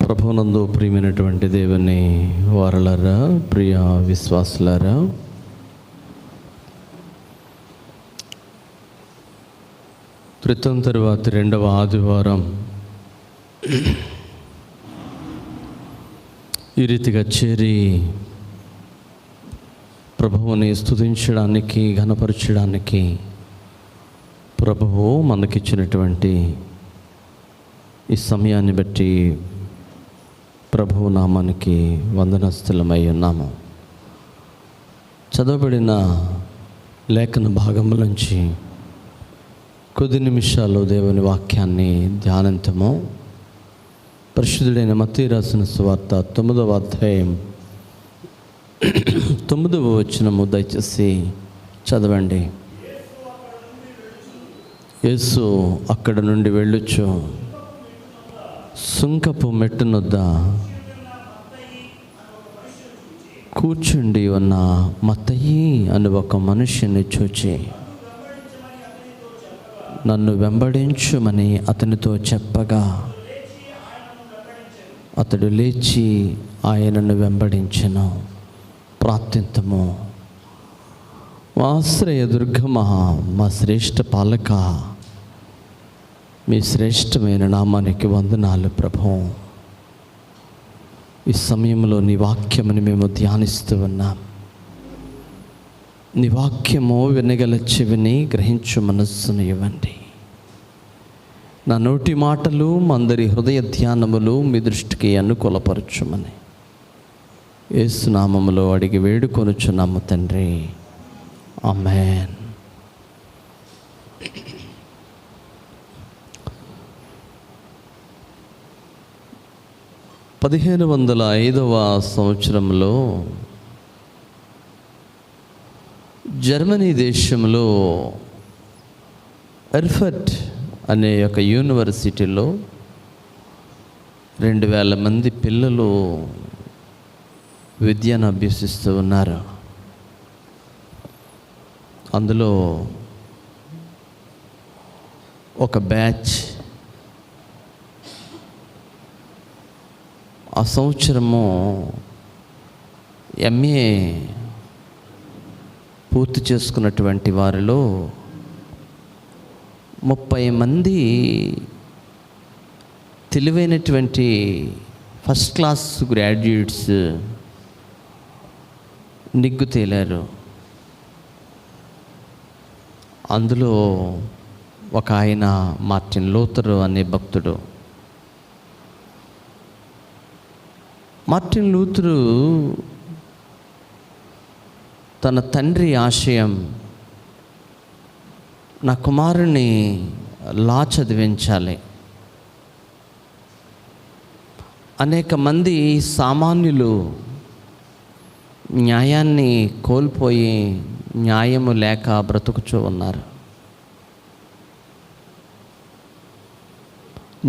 ప్రభువునందు ప్రియమైనటువంటి దేవుని వారలారా, ప్రియ విశ్వాసులారా, త్రితం తరువాత రెండవ ఆదివారం ఈ రీతిగా చేరి ప్రభువుని స్తుతించడానికి, ఘనపరచడానికి ప్రభువు మనకిచ్చినటువంటి ఈ సమయాన్ని బట్టి ప్రభువు నామానికి వందనస్తులమై ఉన్నాము. చదవబడిన లేఖన భాగముల నుంచి కొద్ది నిమిషాలు దేవుని వాక్యాన్ని ధ్యానించము. పరిశుద్ధుడైన మత్తయి రాసిన సువార్త 9వ అధ్యాయం 9వ వచనము దయచేసి చదవండి. యేసు అక్కడ నుండి వెళ్ళొచ్చు సుంకపు మెట్టునొద్ద కూర్చుండి ఉన్న మత్తయి అను ఒక మనుష్యుని చూచి నన్ను వెంబడించుమని అతనితో చెప్పగా అతడు లేచి ఆయనను వెంబడించెను. ప్రార్థింతుము. మా ఆశ్రయ దుర్గమా, మా శ్రేష్ఠ పాలక, మీ శ్రేష్టమైన నామానికి వందనాలు ప్రభువు. ఈ సమయంలో నీ వాక్యముని మేము ధ్యానిస్తూ ఉన్నాం. నీ వాక్యము వినగల చెవిని, గ్రహించు మనస్సును ఇవ్వండి. నా నోటి మాటలు, అందరి హృదయ ధ్యానములు మీ దృష్టికి అనుకూలపరచుమని యేసు నామములో అడిగి వేడుకొనుచున్నాము తండ్రి, ఆమేన్. 1505వ సంవత్సరంలో జర్మనీ దేశంలో ఎర్ఫర్ట్ అనే ఒక యూనివర్సిటీలో 2000 మంది పిల్లలు విద్యను అభ్యసిస్తూ ఉన్నారు. అందులో ఒక బ్యాచ్ ఆ సంవత్సరము MA పూర్తి చేసుకున్నటువంటి వారిలో 30 మంది తెలివైనటువంటి ఫస్ట్ క్లాస్ గ్రాడ్యుయేట్స్ నిగ్గు తేలారు. అందులో ఒక ఆయన మార్టిన్ లూథర్ అనే భక్తుడు. మార్టిన్ లూథరు తన తండ్రి ఆశయం, నా కుమారుని లా చదివించాలి. అనేక మంది సామాన్యులు న్యాయాన్ని కోల్పోయి న్యాయము లేక బ్రతుకుచూ ఉన్నారు.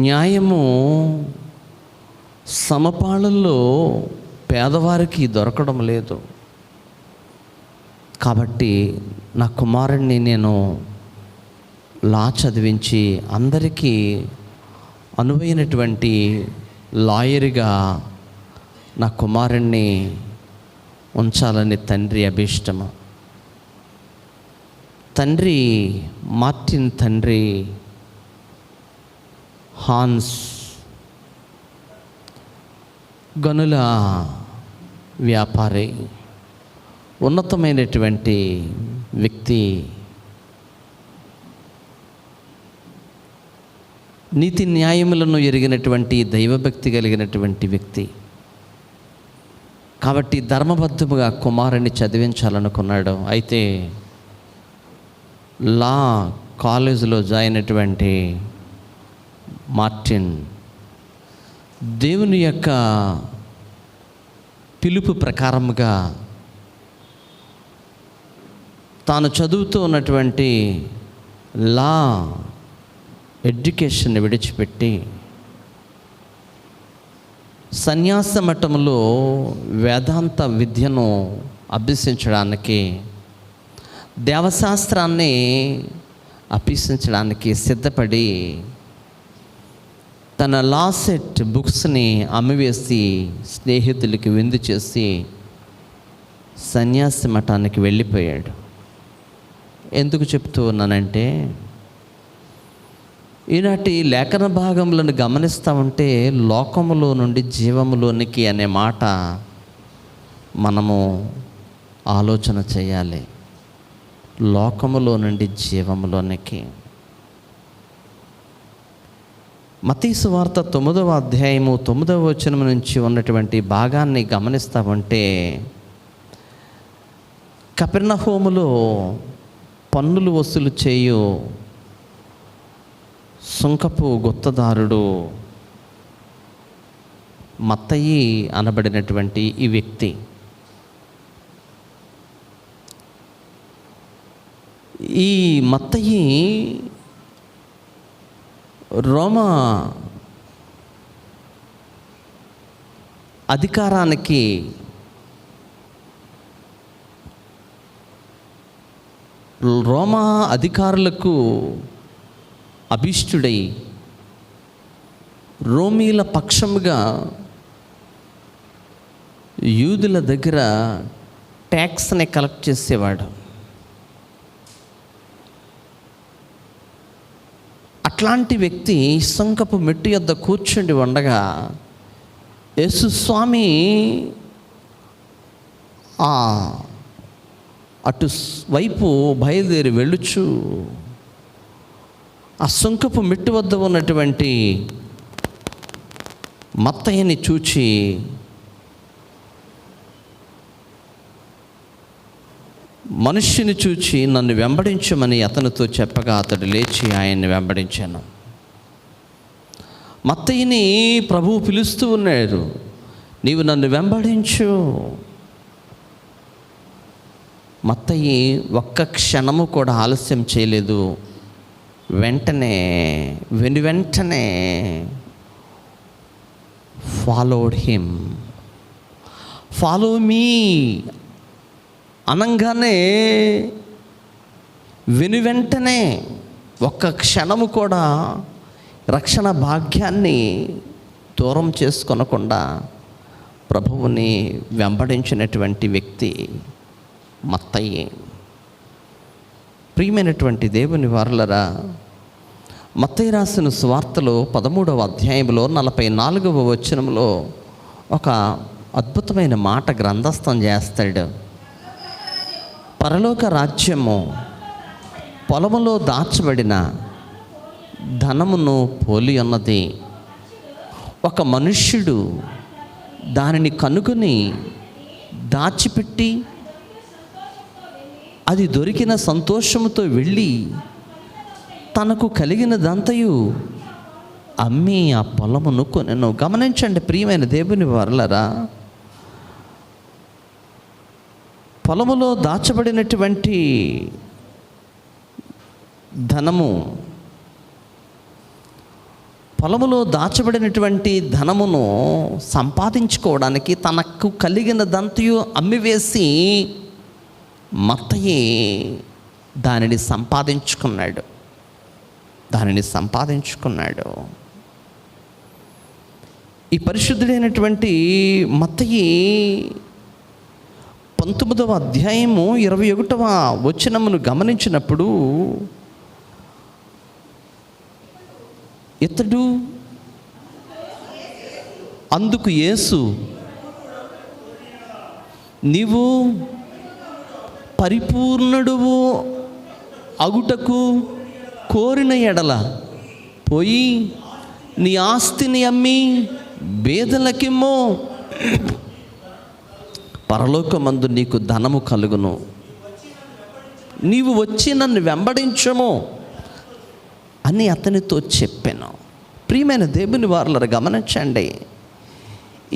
న్యాయము సమపాళల్లో పేదవారికి దొరకడం లేదు. కాబట్టి నా కుమారుణ్ణి నేను లా చదివించి అందరికీ అనువైనటువంటి లాయర్గా నా కుమారుణ్ణి ఉంచాలని తండ్రి అభీష్టము. తండ్రి మార్టిన్ తండ్రి హాన్స్ గనుల వ్యాపారి, ఉన్నతమైనటువంటి వ్యక్తి, నీతి న్యాయములను ఎరిగినటువంటి దైవభక్తి కలిగినటువంటి వ్యక్తి. కాబట్టి ధర్మబద్ధముగా కుమారుని చదివించాలనుకున్నాడు. అయితే లా కాలేజీలో జాయిన్ అయినటువంటి మార్టిన్ దేవుని యొక్క పిలుపు ప్రకారముగా తాను చదువుతూ ఉన్నటువంటి లా ఎడ్యుకేషన్ విడిచిపెట్టి సన్యాస మఠంలో వేదాంత విద్యను అభ్యసించడానికి, దేవశాస్త్రాన్ని అభ్యసించడానికి సిద్ధపడి తన లాసెట్ బుక్స్ని అమ్మివేసి స్నేహితులకి విందు చేసి సన్యాసి మఠానికి వెళ్ళిపోయాడు. ఎందుకు చెప్తూ ఉన్నానంటే, ఈనాటి లేఖన భాగములను గమనిస్తూ ఉంటే లోకములో నుండి జీవములోనికి అనే మాట మనము ఆలోచన చేయాలి. లోకములో నుండి జీవములోనికి. మత్తయి సువార్త 9వ అధ్యాయము 9వ వచనం నుంచి ఉన్నటువంటి భాగాన్ని గమనిస్తూ ఉంటే, కపెర్నహూములో పన్నులు వసూలు చేయు సుంకపు గుత్తదారుడు మత్తయి అనబడినటువంటి ఈ వ్యక్తి ఈ మత్తయి రోమా అధికారానికి రోమా అధికారులకు అభిష్టుడై రోమీల పక్షముగా యూదుల దగ్గర ట్యాక్స్ని కలెక్ట్ చేసేవాడు. అట్లాంటి వ్యక్తి సుంకపు మెట్టు యొద్ద కూర్చుండి ఉండగా యేసు స్వామి అటు వైపు బయలుదేరి వెళ్ళుచు ఆ సుంకపు మెట్టు వద్ద ఉన్నటువంటి మత్తయిని చూచి మనుష్యుని చూచి నన్ను వెంబడించమని అతనితో చెప్పగా అతడు లేచి ఆయన్ని వెంబడించాను. మత్తయిని ప్రభువు పిలుస్తూ ఉన్నాడు, నీవు నన్ను వెంబడించు. మత్తయి ఒక్క క్షణము కూడా ఆలస్యం చేయలేదు. వెంటనే వెంటనే ఫాలోడ్ హిమ్. ఫాలో మీ అనంగానే వెంటనే ఒక్క క్షణము కూడా రక్షణ భాగ్యాన్ని దూరం చేసుకొనకుండా ప్రభువుని వెంబడించినటువంటి వ్యక్తి మత్తయి. ప్రియమైనటువంటి దేవుని వారలరా, మత్తయి రాసిన సువార్తలో 13వ అధ్యాయంలో 44వ వచనంలో ఒక అద్భుతమైన మాట గ్రంథస్థం చేస్తాడు. పరలోక రాజ్యము పొలములో దాచబడిన ధనమును పోలి ఉన్నది. ఒక మనుష్యుడు దానిని కనుగొని దాచిపెట్టి అది దొరికిన సంతోషముతో వెళ్ళి తనకు కలిగినదంతయు అమ్మి ఆ పొలమును కొనెను. గమనించండి ప్రియమైన దేవుని వారలారా, పొలములో దాచబడినటువంటి ధనము, పొలములో దాచబడినటువంటి ధనమును సంపాదించుకోవడానికి తనకు కలిగినదంతయు అమ్మివేసి మత్తయి దానిని సంపాదించుకున్నాడు. ఈ పరిశుద్ధుడైనటువంటి మత్తయి 19వ అధ్యాయము 21వ వచనమును గమనించినప్పుడు ఇతడు అందుకు యేసు, నీవు పరిపూర్ణుడువు అగుటకు కోరిన ఎడల పోయి నీ ఆస్తిని అమ్మి బేదలకిమ్మో, పరలోకమందు నీకు ధనము కలుగును, నీవు వచ్చి నన్ను వెంబడించము అని అతనితో చెప్పాను. ప్రియమైన దేవుని వారలారా గమనించండి,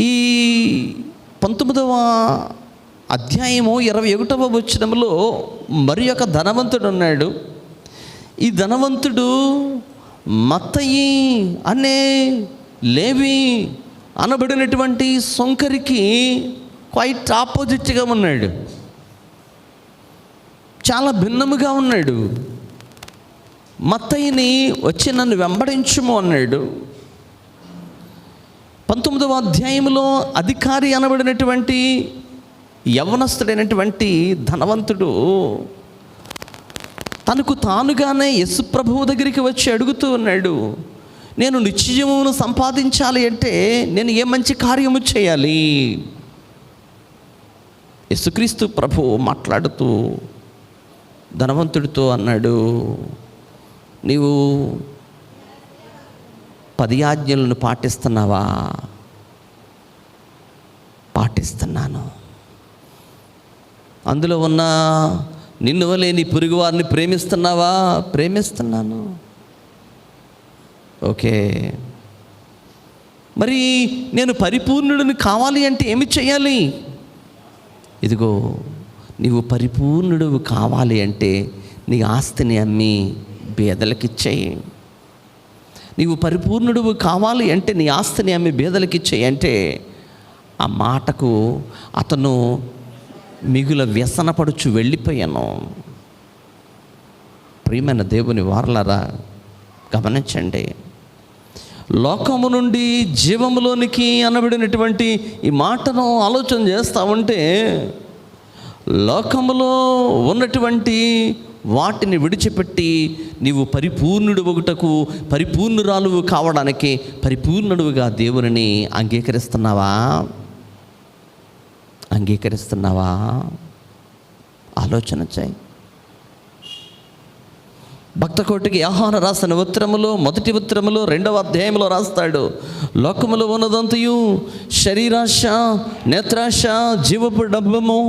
ఈ 19వ అధ్యాయము 21వ వచనంలో మరి ఒక ధనవంతుడు ఉన్నాడు. ఈ ధనవంతుడు మత్తయి అనే లేవి అనబడినటువంటి సొంకరికి క్వైట్ ఆపోజిట్గా ఉన్నాడు, చాలా భిన్నముగా ఉన్నాడు. మత్తయిని వచ్చి నన్ను వెంబడించుము అన్నాడు. 19వ అధ్యాయంలో అధికారి అనబడినటువంటి యవ్వనస్తుడైనటువంటి ధనవంతుడు తనకు తానుగానే యేసు ప్రభువు దగ్గరికి వచ్చి అడుగుతూ ఉన్నాడు, నేను నిత్యజీవమును సంపాదించాలి అంటే నేను ఏ మంచి కార్యము చేయాలి? యేసుక్రీస్తు ప్రభువు మాట్లాడుతూ ధనవంతుడితో అన్నాడు, నీవు 10 ఆజ్ఞలను పాటిస్తున్నావా? పాటిస్తున్నాను. అందులో ఉన్న నిన్ను వలె నీ పొరుగు వారిని ప్రేమిస్తున్నావా? ప్రేమిస్తున్నాను. ఓకే, మరి నేను పరిపూర్ణుడిని కావాలి అంటే ఏమి చేయాలి? ఇదిగో, నీవు పరిపూర్ణుడు కావాలి అంటే నీ ఆస్తిని అమ్మి బేదలకిచ్చేయి. నీవు పరిపూర్ణుడు కావాలి అంటే నీ ఆస్తిని అమ్మి బేదలకిచ్చేయి అంటే ఆ మాటకు అతను మిగుల వ్యసనపడుచు వెళ్ళిపోయాను. ప్రియమైన దేవుని వారలారా, గమనించండి, లోకము నుండి జీవములోనికి అనబడినటువంటి ఈ మాటను ఆలోచన చేస్తూ ఉంటే లోకములో ఉన్నటువంటి వాటిని విడిచిపెట్టి నీవు పరిపూర్ణుడు ఒకటకు పరిపూర్ణురాలు కావడానికి పరిపూర్ణుడుగా దేవుని అంగీకరిస్తున్నావా? అంగీకరిస్తున్నావా? ఆలోచన చేయి. భక్తకోటికి యోహాను రాసిన ఉత్తరములో, మొదటి ఉత్తరములో 2వ అధ్యాయంలో రాస్తాడు, లోకములో ఉన్నదంతయు శరీరాశ, నేత్రాశ, జీవపు డబ్బము,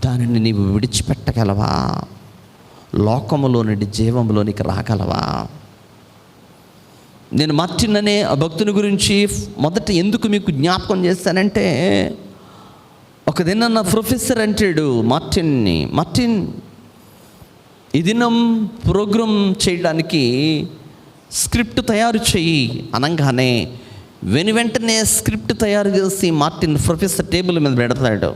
దానిని నీవు విడిచిపెట్టగలవా? లోకములో నుండి జీవంలోనికి రాగలవా? నేను మార్టిన్ అనే ఆ భక్తుని గురించి మొదట ఎందుకు మీకు జ్ఞాపకం చేస్తానంటే, ఒక దినం నా ప్రొఫెసర్ అంటాడు మార్టిన్ని, మార్టిన్, ఈ దినం ప్రోగ్రామ్ చేయడానికి స్క్రిప్ట్ తయారు చెయ్యి అనగానే వెంటనే స్క్రిప్ట్ తయారు చేసి మార్టిన్ ప్రొఫెసర్ టేబుల్ మీద పెడతాడు.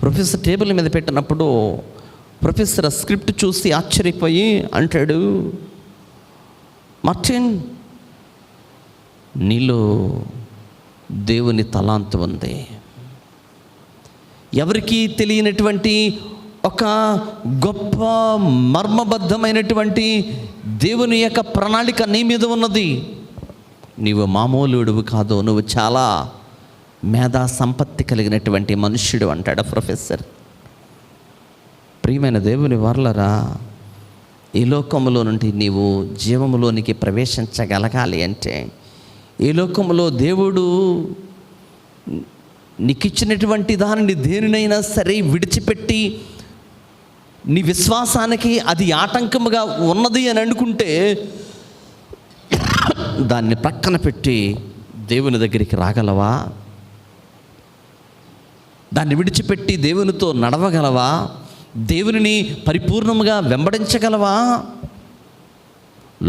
ప్రొఫెసర్ టేబుల్ మీద పెట్టినప్పుడు ప్రొఫెసర్ ఆ స్క్రిప్ట్ చూసి ఆశ్చర్యపోయి అంటాడు, మార్టిన్, నీలో దేవుని తలాంతు ఉంది. ఎవరికీ తెలియనటువంటి ఒక గొప్ప మర్మబద్ధమైనటువంటి దేవుని యొక్క ప్రణాళిక నీ మీద ఉన్నది. నీవు మామూలుడివి కాదు, నువ్వు చాలా మేధా సంపత్తి కలిగినటువంటి మనుష్యుడు అంటాడు ప్రొఫెసర్. ప్రియమైన దేవుని వారలారా, ఈ లోకములో నుండి నీవు జీవములోనికి ప్రవేశించగలగాలి అంటే, ఈ లోకములో దేవుడు నీకిచ్చినటువంటి దానిని దేనినైనా సరే విడిచిపెట్టి నీ విశ్వాసానికి అది ఆటంకముగా ఉన్నది అని అనుకుంటే దాన్ని పక్కన పెట్టి దేవుని దగ్గరికి రాగలవా? దాన్ని విడిచిపెట్టి దేవునితో నడవగలవా? దేవునిని పరిపూర్ణముగా వెంబడించగలవా?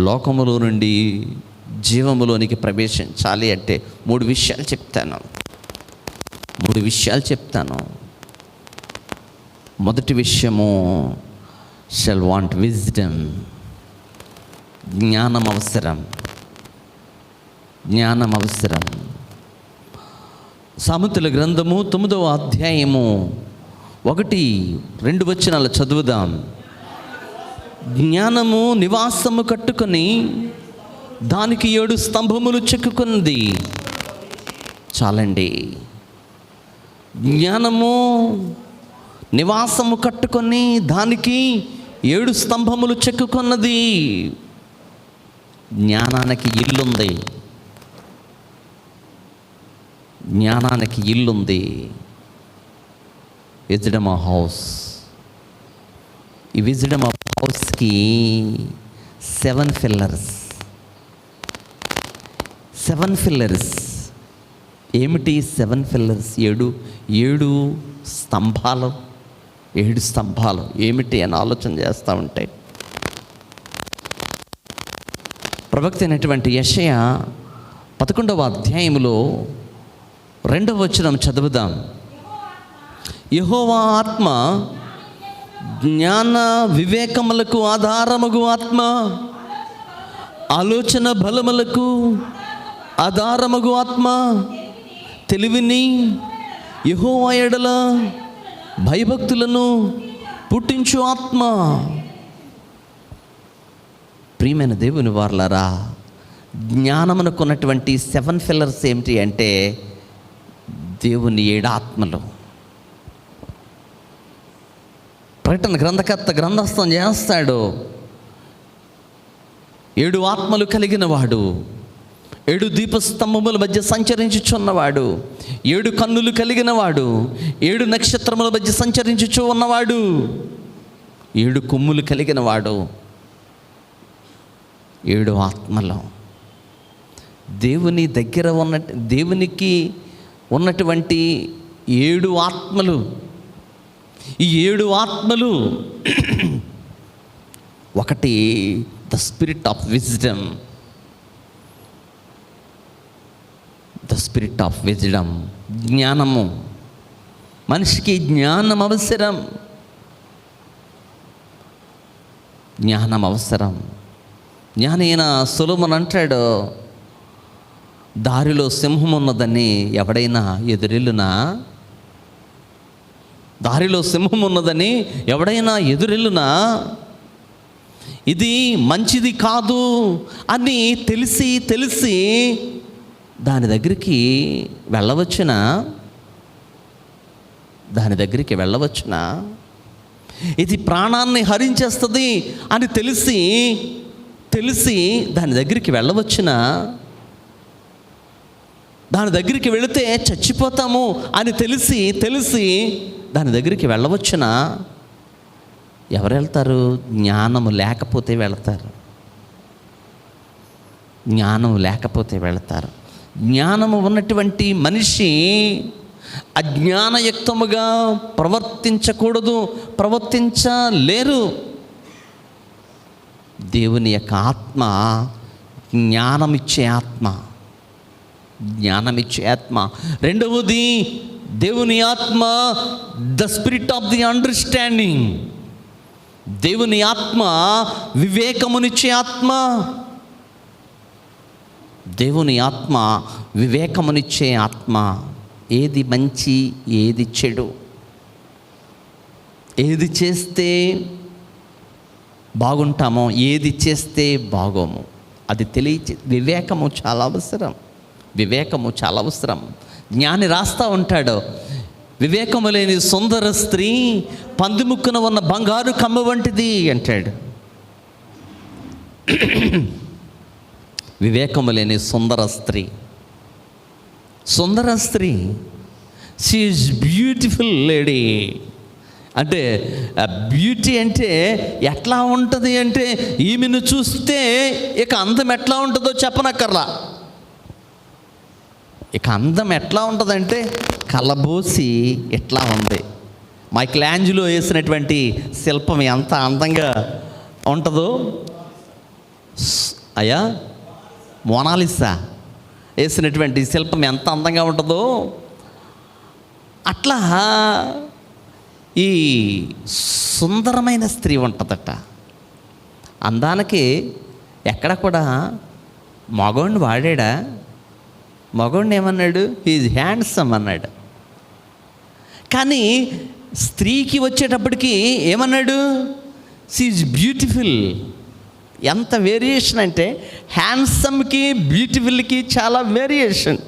లోకములో నుండి జీవములోనికి ప్రవేశించాలి అంటే 3 విషయాలు చెప్తాను. మొదటి విషయము, షల్ వాంట్ విజ్డమ్, జ్ఞానం అవసరం. సామెతల గ్రంథము 9వ అధ్యాయము 1-2 వచనాలు చదువుదాం. జ్ఞానము నివాసము కట్టుకొని దానికి 7 స్తంభములు చెక్కుకున్నది. చాలండి. జ్ఞానము నివాసము కట్టుకొని దానికి 7 స్తంభములు చెక్కుకున్నది. జ్ఞానానికి ఇల్లుంది. Wisdom house. ఈ విజ్డమ్ హౌస్కి 7 పిల్లర్స్. ఏమిటి 7 పిల్లర్స్? 7 స్తంభాలు. 7 స్తంభాలు ఏమిటి అని ఆలోచన చేస్తూ ఉంటే, ప్రవక్త అయినటువంటి యెషయా 11వ అధ్యాయములో 2వ వచనం చదువుదాం. యెహోవా ఆత్మ జ్ఞాన వివేకములకు ఆధారముగు ఆత్మ, ఆలోచన బలములకు ఆధారమగు ఆత్మ, తెలివిని, యెహోవా యెడల భయభక్తులను పుట్టించు ఆత్మ. ప్రియమైన దేవుని వారలారా, జ్ఞానమునకున్నటువంటి 7 పిల్లర్స్ ఏమిటి అంటే దేవుని 7 ఆత్మలు. ప్రకటన గ్రంథకర్త గ్రంథస్థం చేస్తాడు. 7 ఆత్మలు కలిగిన వాడు, 7 దీపస్తంభముల మధ్య సంచరించుచున్నవాడు, 7 కన్నులు కలిగిన వాడు, 7 నక్షత్రముల మధ్య సంచరించుచు ఉన్నవాడు, 7 కొమ్ములు కలిగిన వాడు. 7 ఆత్మలు దేవుని దగ్గర దేవునికి ఉన్నటువంటి 7 ఆత్మలు. ఈ 7 ఆత్మలు ఒకటి the spirit of wisdom. The spirit of wisdom, జ్ఞానము. మనిషికి జ్ఞానం అవసరం, జ్ఞానం అవసరం. జ్ఞాని అయిన సొలొమోను అంటాడు, దారిలో సింహం ఉన్నదని ఎవడైనా ఎదురెళ్ళునా? దారిలో సింహం ఉన్నదని ఎవడైనా ఎదురెళ్ళునా? ఇది మంచిది కాదు అని తెలిసి దాని దగ్గరికి వెళ్ళవచ్చునా? దాని దగ్గరికి వెళ్ళవచ్చునా? ఇది ప్రాణాన్ని హరించేస్తుంది అని తెలిసి దాని దగ్గరికి వెళ్ళవచ్చునా? దాని దగ్గరికి వెళితే చచ్చిపోతాము అని తెలిసి దాని దగ్గరికి వెళ్ళవచ్చునా? ఎవరు వెళ్తారు? జ్ఞానము లేకపోతే వెళతారు. జ్ఞానం లేకపోతే వెళతారు. జ్ఞానము ఉన్నటువంటి మనిషి అజ్ఞానయుక్తముగా ప్రవర్తించకూడదు, ప్రవర్తించలేరు. దేవుని యొక్క ఆత్మ జ్ఞానమిచ్చే ఆత్మ, జ్ఞానమిచ్చే ఆత్మ. రెండవది దేవుని ఆత్మ the spirit of the understanding. దేవుని ఆత్మ వివేకమునిచ్చే ఆత్మ. దేవుని ఆత్మ వివేకమునిచ్చే ఆత్మ. ఏది మంచి, ఏది చెడు, ఏది చేస్తే బాగుంటామో, ఏది చేస్తే బాగోము, అది వివేకము చాలా అవసరం. వివేకము చాలా అవసరం. జ్ఞాని రాస్తూ ఉంటాడు, వివేకము లేని సుందర స్త్రీ పందిముక్కున ఉన్న బంగారు కమ్మ వంటిది అంటాడు. వివేకము లేని సుందర స్త్రీ, షీ ఈజ్ బ్యూటిఫుల్ లేడీ. అంటే బ్యూటీ అంటే ఎట్లా ఉంటుంది అంటే, ఈమెను చూస్తే ఇక అందం ఎట్లా ఉంటుందో చెప్పనక్కర్లా. ఇక అందం ఎట్లా ఉంటుందంటే కలబోసి ఎట్లా ఉంది. మైకలాంజిలో వేసినటువంటి శిల్పం ఎంత అందంగా ఉంటుందో, అయ్యా మోనాలిసా వేసినటువంటి శిల్పం ఎంత అందంగా ఉంటుందో, అట్లా ఈ సుందరమైన స్త్రీ ఉంటుందట. అందానికి ఎక్కడ కూడా మగవాడిని వాడాడా? మగవాడిని ఏమన్నాడు? హీజ్ హ్యాండ్సమ్ అన్నాడు. కానీ స్త్రీకి వచ్చేటప్పటికి ఏమన్నాడు? She beautiful. ఎంత వేరియేషన్ అంటే, హ్యాండ్సమ్కి బ్యూటిఫుల్కి చాలా వేరియేషన్.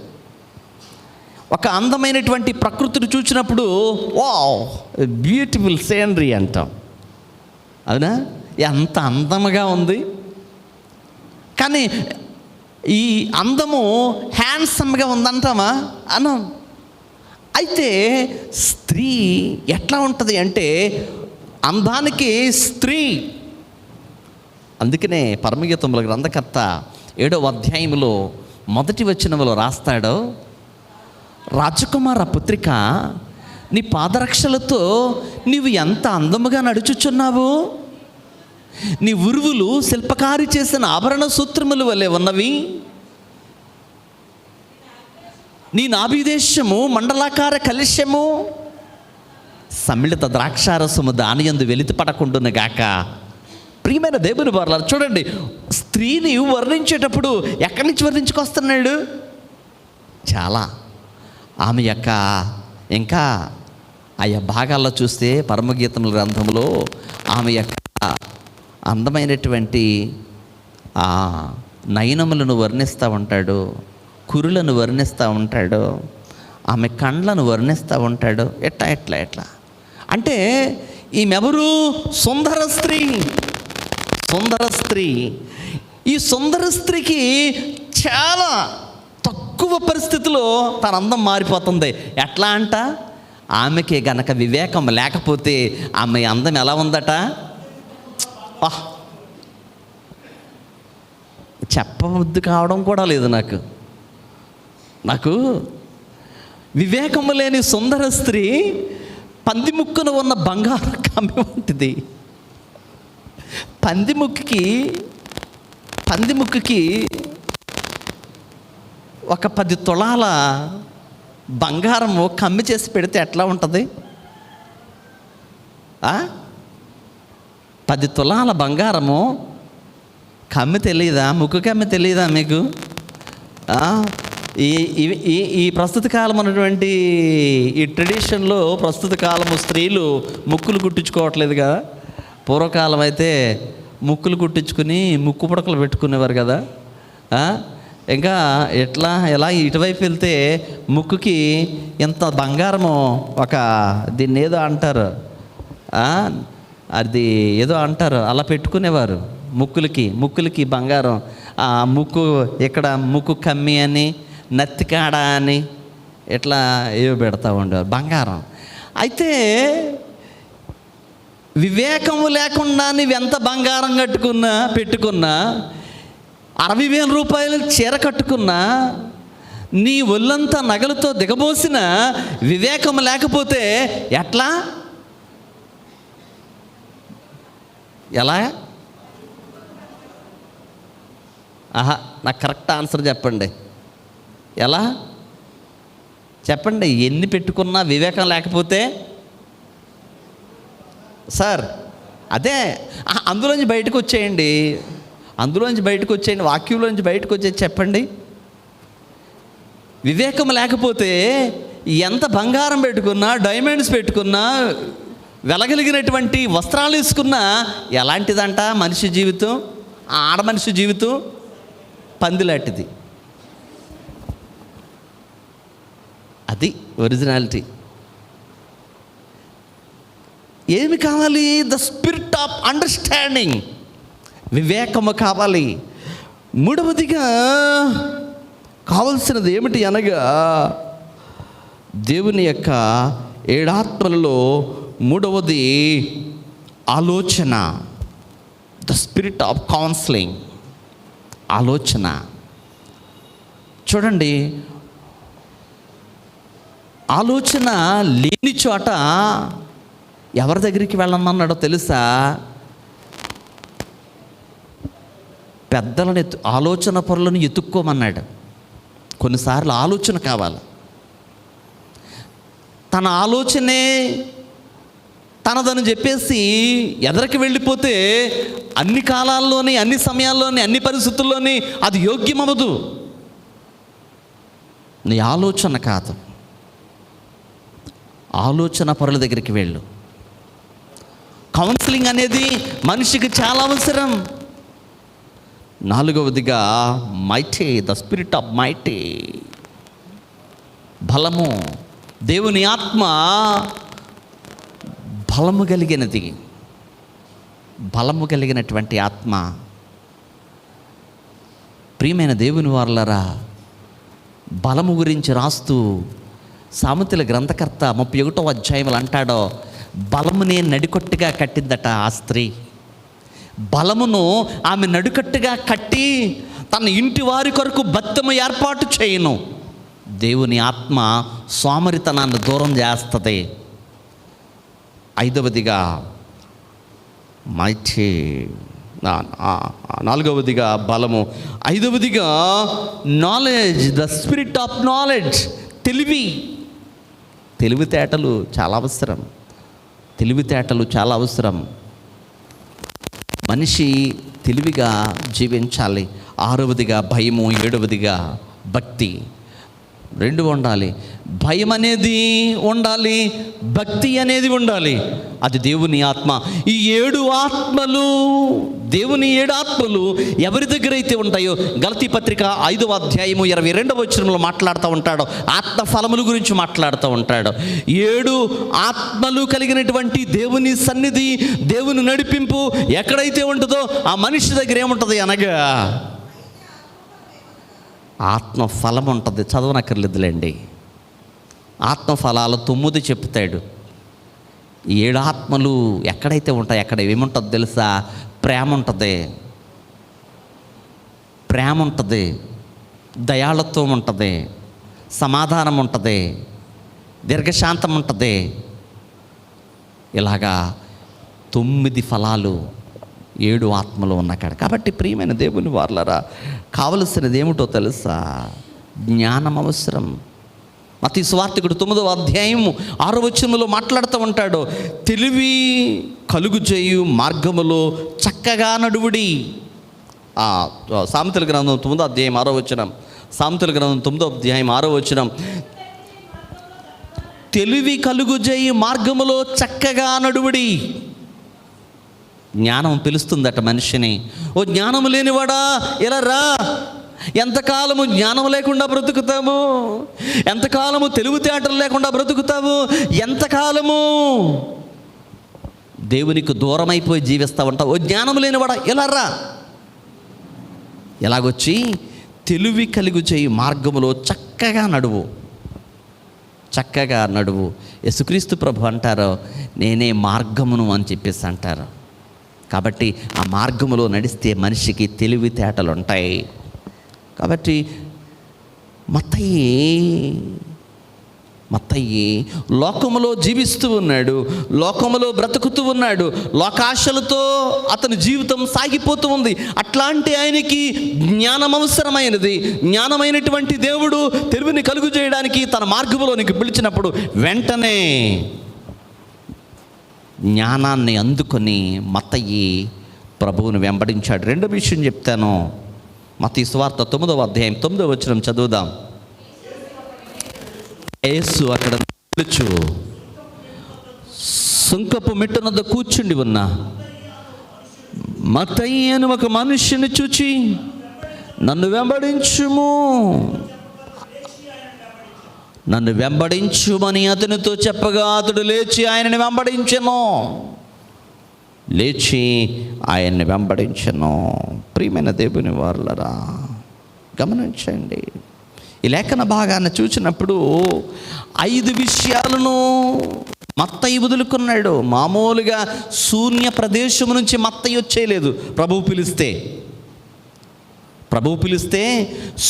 ఒక అందమైనటువంటి ప్రకృతిని చూసినప్పుడు వావ్ బ్యూటిఫుల్ సీనరీ అంటాం, అవునా? ఎంత అందముగా ఉంది. కానీ ఈ అందము హ్యాండ్సమ్గా ఉందంటామా? అనం. అయితే స్త్రీ ఎట్లా ఉంటుంది అంటే, అందానికి స్త్రీ. అందుకనే పరమగీతముల గ్రంథకర్త 7వ అధ్యాయములో 1వ వచనములో రాస్తాడు, రాజకుమార పుత్రిక, నీ పాదరక్షలతో నీవు ఎంత అందముగా నడుచుచున్నావు. నీ ఉరువులు శిల్పకారి చేసిన ఆభరణ సూత్రములు వలె ఉన్నవి. నీ నాభిదేశము మండలాకార కలశము, సమ్మిళిత ద్రాక్షారసము దాని యందు వెలితి పడకుండును గాక. ప్రియమైన దేవుని వారలారా, చూడండి, స్త్రీని వర్ణించేటప్పుడు ఎక్కడి నుంచి వర్ణించుకొస్తున్నాడు? చాలా ఆమె యొక్క ఇంకా ఆయా భాగాల్లో చూస్తే పరమగీతముల గ్రంథంలో ఆమె యొక్క అందమైనటువంటి ఆ నయనములను వర్ణిస్తూ ఉంటాడు, కురులను వర్ణిస్తూ ఉంటాడు, ఆమె కండ్లను వర్ణిస్తూ ఉంటాడు. ఎట్లా అంటే ఈమెవరు? సుందర స్త్రీ. సుందర స్త్రీ. ఈ సుందర స్త్రీకి చాలా తక్కువ పరిస్థితిలో తన అందం మారిపోతుంది. ఎట్లా అంట? ఆమెకి గనక వివేకం లేకపోతే ఆమె అందం ఎలా ఉందట? చెప్పబుద్ధి కావడం కూడా లేదు నాకు వివేకము లేని సుందర స్త్రీ పంది ముక్కున ఉన్న బంగారు కమ్మి వంటిది. పంది ముక్కుకి ఒక 10 తులాల బంగారము కమ్మి చేసి పెడితే ఎట్లా ఉంటుంది? 10 తులాల బంగారము కమ్మి తెలియదా? ముక్కు కమ్మి తెలియదా మీకు? ఈ ప్రస్తుత కాలం ఉన్నటువంటి ఈ ట్రెడిషన్లో ప్రస్తుత కాలము స్త్రీలు ముక్కులు కుట్టించుకోవట్లేదు కదా. పూర్వకాలం అయితే ముక్కులు కుట్టించుకుని ముక్కు పుడకలు పెట్టుకునేవారు కదా. ఇంకా ఎలా ఇటువైపు వెళ్తే ముక్కుకి ఇంత బంగారము, దీన్ని ఏదో అంటారు, అది ఏదో అంటారు, అలా పెట్టుకునేవారు ముక్కులకి బంగారం. ముక్కు ఇక్కడ ముక్కు కమ్మి అని, నత్తికాడ అని ఇట్లా ఏవో పెడతా ఉండేవారు బంగారం. అయితే వివేకము లేకుండా నువ్వెంత బంగారం పెట్టుకున్నా 60,000 రూపాయలు చీర కట్టుకున్నా, నీ ఒళ్ళంతా నగలతో దిగబోసిన వివేకం లేకపోతే ఎలా? నాకు కరెక్ట్ ఆన్సర్ చెప్పండి. ఎలా చెప్పండి? ఎన్ని పెట్టుకున్నా వివేకం లేకపోతే సార్ అదే అందులోంచి బయటకు వచ్చేయండి, వాక్యంలోంచి బయటకు వచ్చేది చెప్పండి. వివేకం లేకపోతే ఎంత బంగారం పెట్టుకున్నా, డైమండ్స్ పెట్టుకున్నా, వెలగలిగినటువంటి వస్త్రాలు వేసుకున్నా ఎలాంటిదంట మనిషి జీవితం? ఆడ మనిషి జీవితం పందిలాంటిది. అది ఒరిజినాలిటీ. ఏమి కావాలి? ద స్పిరిట్ ఆఫ్ అండర్స్టాండింగ్, వివేకము కావాలి. మూడవదిగా కావలసినది ఏమిటి అనగా దేవుని యొక్క 7 ఆత్మలలో మూడవది ఆలోచన. ద స్పిరిట్ ఆఫ్ కౌన్సిలింగ్, ఆలోచన. చూడండి, ఆలోచన లేని చోట ఎవరి దగ్గరికి వెళ్ళమన్నాడో తెలుసా? పెద్దలను ఆలోచన పరులను ఎత్తుక్కోమన్నాడు. కొన్నిసార్లు ఆలోచన కావాలి. తన ఆలోచనే తనదని చెప్పేసి ఎదరికి వెళ్ళిపోతే అన్ని కాలాల్లోని, అన్ని సమయాల్లోని, అన్ని పరిస్థితుల్లోని అది యోగ్యమవదు. నీ ఆలోచన కాదు, ఆలోచన పరుల దగ్గరికి వెళ్ళు. కౌన్సిలింగ్ అనేది మనిషికి చాలా అవసరం. 4వదిగా mighty, the spirit of mighty, బలము. దేవుని ఆత్మ బలము కలిగినటువంటి ఆత్మ. ప్రియమైన దేవుని వారలారా, బలము గురించి రాస్తూ సామెతల గ్రంథకర్త 31వ అధ్యాయంలో అంటాడో, బలమునే నడికట్టుగా కట్టిందట ఆ స్త్రీ. బలమును ఆమె నడుకట్టుగా కట్టి తన ఇంటి వారి కొరకు బత్తెము ఏర్పాటు చేయను. దేవుని ఆత్మ సోమరితనాన్ని దూరం చేస్తుంది. 5వదిగా మైటీ, 4వదిగా బలము, 5వదిగా knowledge, the spirit of knowledge, తెలివితేటలు చాలా అవసరం. మనిషి తెలివిగా జీవించాలి. 6వదిగా భయము, 7వదిగా భక్తి. 2 ఉండాలి. భయం అనేది ఉండాలి, భక్తి అనేది ఉండాలి. అది దేవుని ఆత్మ. ఈ 7 ఆత్మలు, దేవుని 7 ఆత్మలు ఎవరి దగ్గర అయితే ఉంటాయో, గలతీ పత్రిక 5వ అధ్యాయము 22వ వచనంలో మాట్లాడుతూ ఉంటాడు. ఆత్మ ఫలముల గురించి మాట్లాడుతూ ఉంటాడు. 7 ఆత్మలు కలిగినటువంటి దేవుని సన్నిధి, దేవుని నడిపింపు ఎక్కడైతే ఉంటుందో ఆ మనిషి దగ్గర ఏముంటుంది అనగా ఆత్మ ఫలం ఉంటుంది. చదవనక్కర్లేదులేండి. ఆత్మ ఫలాలు 9 చెప్తాడు. 7 ఆత్మలు ఎక్కడైతే ఉంటాయి అక్కడ ఏముంటుంది తెలుసా? ప్రేమ ఉంటుంది, ప్రేమ ఉంటుంది, దయాళత్వం ఉంటుంది, సమాధానం ఉంటుంది, దీర్ఘశాంతం ఉంటుంది. ఇలాగా 9 ఫలాలు 7 ఆత్మలు ఉన్నకాడ. కాబట్టి ప్రియమైన దేవుని వారలారా, కావలసినది ఏమిటో తెలుసా? జ్ఞానం అవసరం. మత్తయి సువార్తికుడు 9వ అధ్యాయము 6వ వచనంలో మాట్లాడుతూ ఉంటాడు. తెలివి కలుగు చేయు మార్గములో చక్కగా నడువుడి. సామెతల గ్రంథం 9వ అధ్యాయం 6వ వచనం. సామెతల గ్రంథం 9వ అధ్యాయం 6వ వచనం. తెలివి కలుగు చేయు మార్గములో చక్కగా నడువుడి. జ్ఞానం పిలుస్తుందట మనిషిని. ఓ జ్ఞానము లేనివాడా ఇలా రా. ఎంతకాలము జ్ఞానం లేకుండా బ్రతుకుతాము? ఎంతకాలము తెలివితేటలు లేకుండా బ్రతుకుతావు? ఎంతకాలము దేవునికి దూరమైపోయి జీవిస్తూ ఉంటావు? ఓ జ్ఞానం లేనివాడా ఇలా రా. ఎలాగొచ్చి తెలివి కలిగి చేయి మార్గములో చక్కగా నడువు, చక్కగా నడువు. యేసుక్రీస్తు ప్రభు అంటారు, నేనే మార్గమును అని చెప్పేసి అంటారు. కాబట్టి ఆ మార్గములో నడిస్తే మనిషికి తెలివితేటలు ఉంటాయి. కాబట్టి మత్తయి లోకములో జీవిస్తూ ఉన్నాడు, లోకములో బ్రతుకుతూ ఉన్నాడు, లోకాశలతో అతని జీవితం సాగిపోతూ ఉంది. అట్లాంటి ఆయనకి జ్ఞానం అవసరమైనది. జ్ఞానమైనటువంటి దేవుడు తెలివిని కలుగు చేయడానికి తన మార్గములోనికి పిలిచినప్పుడు వెంటనే జ్ఞానాన్ని అందుకొని మత్తయి ప్రభువును వెంబడించాడు. 2వ విషయం చెప్తాను. మత్తయి సువార్త 9వ అధ్యాయం 9వ వచనం చదువుదాం. యేసు అక్కడ నిలుచు సుంకపు మెట్టునద్ద కూర్చుండి ఉన్న మత్తయి అని ఒక మనుష్యుని చూచి, నన్ను వెంబడించుము, నన్ను వెంబడించుమని అతనితో చెప్పగా అతడు లేచి ఆయనని వెంబడించెను. ప్రియమైన దేవుని వారలారా, గమనించండి. ఈ లేఖన భాగాన్ని చూసినప్పుడు 5 విషయాలను మత్తయి వదులుకున్నాడు. మామూలుగా శూన్య ప్రదేశం నుంచి మత్తయి వచ్చేయలేదు. ప్రభువు పిలిస్తే